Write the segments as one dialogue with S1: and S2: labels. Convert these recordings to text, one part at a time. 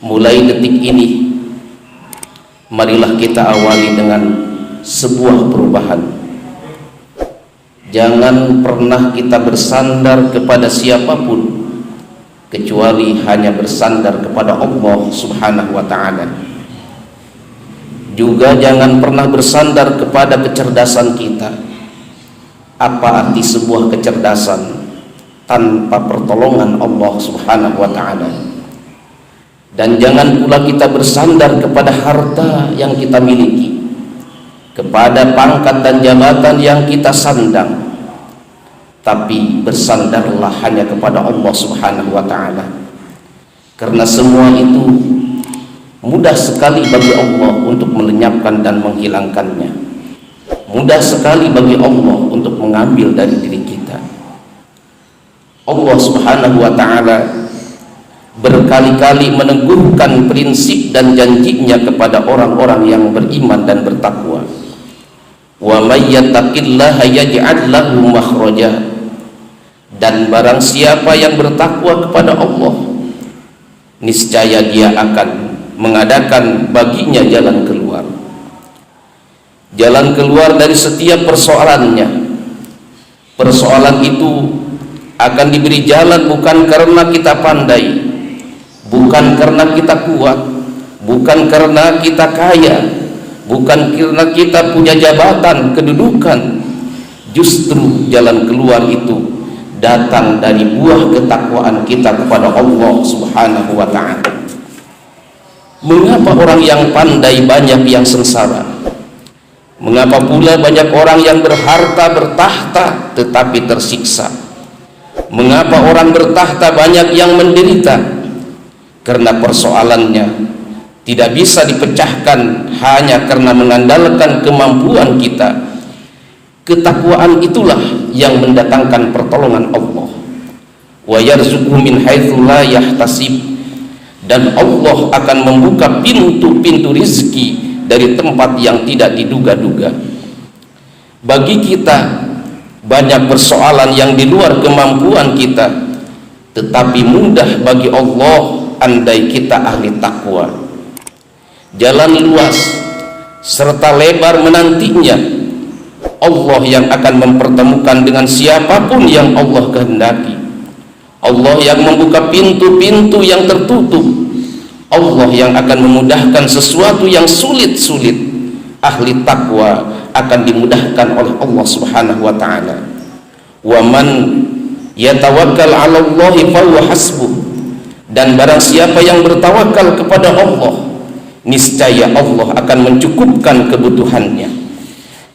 S1: mulai detik ini, marilah kita awali dengan sebuah perubahan. Jangan pernah kita bersandar kepada siapapun kecuali hanya bersandar kepada Allah Subhanahu wa ta'ala. Juga jangan pernah bersandar kepada kecerdasan kita. Apa arti sebuah kecerdasan tanpa pertolongan Allah Subhanahu wa ta'ala? Dan jangan pula kita bersandar kepada harta yang kita miliki, kepada pangkat dan jabatan yang kita sandang, tapi bersandarlah hanya kepada Allah Subhanahu wa ta'ala. Karena semua itu mudah sekali bagi Allah untuk melenyapkan dan menghilangkannya. Mudah sekali bagi Allah untuk mengambil dari diri kita. Allah Subhanahu wa ta'ala berkali-kali meneguhkan prinsip dan janjinya kepada orang-orang yang beriman dan bertakwa. Wa may yattaqillaha yaj'al lahu makhraja. Dan barang siapa yang bertakwa kepada Allah, niscaya dia akan mengadakan baginya jalan keluar. Jalan keluar dari setiap persoalannya. Persoalan itu akan diberi jalan bukan karena kita pandai, bukan karena kita kuat, bukan karena kita kaya, bukan karena kita punya jabatan, kedudukan. Justru jalan keluar itu datang dari buah ketakwaan kita kepada Allah Subhanahu wa ta'ala. Mengapa orang yang pandai banyak yang sengsara? Mengapa pula banyak orang yang berharta bertahta tetapi tersiksa? Mengapa orang bertahta banyak yang menderita? Karena persoalannya tidak bisa dipecahkan hanya karena mengandalkan kemampuan kita. Ketakwaan itulah yang mendatangkan pertolongan Allah. Wa yarzuqhu min haitsu la yahtasib. Dan Allah akan membuka pintu-pintu rizki dari tempat yang tidak diduga-duga. Bagi kita banyak persoalan yang di luar kemampuan kita, tetapi mudah bagi Allah andai kita ahli takwa. Jalan luas serta lebar menantinya. Allah yang akan mempertemukan dengan siapapun yang Allah kehendaki. Allah yang membuka pintu-pintu yang tertutup. Allah yang akan memudahkan sesuatu yang sulit-sulit. Ahli takwa akan dimudahkan oleh Allah Subhanahu wa ta'ala. Wa man yatawakkal 'ala Allahi fahuwa hasbuh. Dan barang siapa yang bertawakal kepada Allah, niscaya Allah akan mencukupkan kebutuhannya.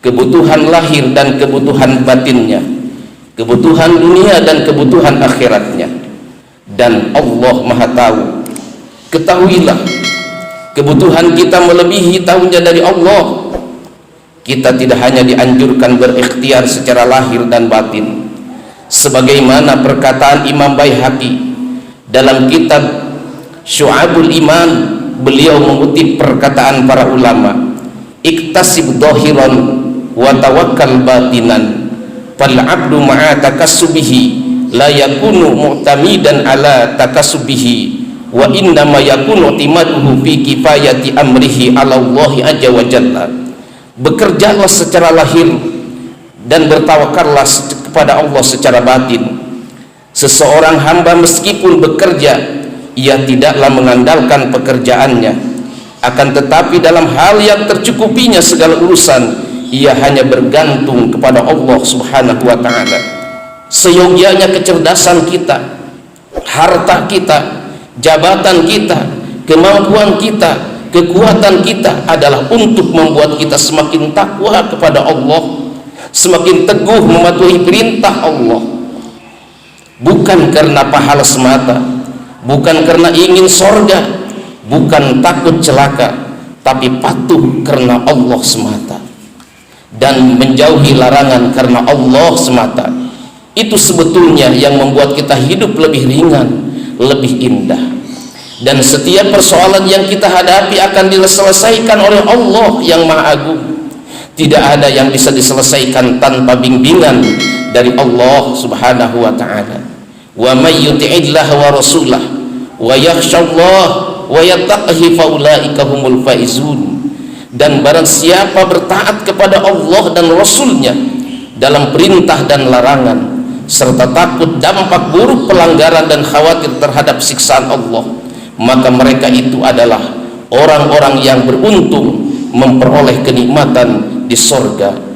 S1: Kebutuhan lahir dan kebutuhan batinnya, kebutuhan dunia dan kebutuhan akhiratnya. Dan Allah Maha tahu. Ketahuilah, kebutuhan kita melebihi tahunya dari Allah. Kita tidak hanya dianjurkan berikhtiar secara lahir dan batin, sebagaimana perkataan Imam Baihaqi dalam kitab Syu'abul Iman. Beliau mengutip perkataan para ulama, iktasib dhahiran wa tawakkal batinan, fal abdu ma'a takassubihi la yakunu mu'tamidan ala takassubihi, wa innama yakunu timaduhu fi kifayati amrihi ala Allah azza wa jalla. Bekerjalah secara lahir dan bertawakallah kepada Allah secara batin. Seseorang hamba meskipun bekerja, ia tidaklah mengandalkan pekerjaannya, akan tetapi dalam hal yang tercukupinya segala urusan, ia hanya bergantung kepada Allah Subhanahu wa ta'ala. Seyogyanya kecerdasan kita, harta kita, jabatan kita, kemampuan kita, kekuatan kita adalah untuk membuat kita semakin takwa kepada Allah, semakin teguh mematuhi perintah Allah. Bukan karena pahala semata, bukan karena ingin sorga, bukan takut celaka, tapi patuh karena Allah semata. Dan menjauhi larangan karena Allah semata. Itu sebetulnya yang membuat kita hidup lebih ringan, lebih indah. Dan setiap persoalan yang kita hadapi akan diselesaikan oleh Allah yang Maha Agung. Tidak ada yang bisa diselesaikan tanpa bimbingan dari Allah Subhanahu wa ta'ala. Wa may yuti'illaha wa rasulah wa yakhshallah wa yattaqi faulaika humul faizun. Dan barang siapa bertaat kepada Allah dan Rasulnya dalam perintah dan larangan, serta takut dampak buruk pelanggaran dan khawatir terhadap siksaan Allah, maka mereka itu adalah orang-orang yang beruntung memperoleh kenikmatan di sorga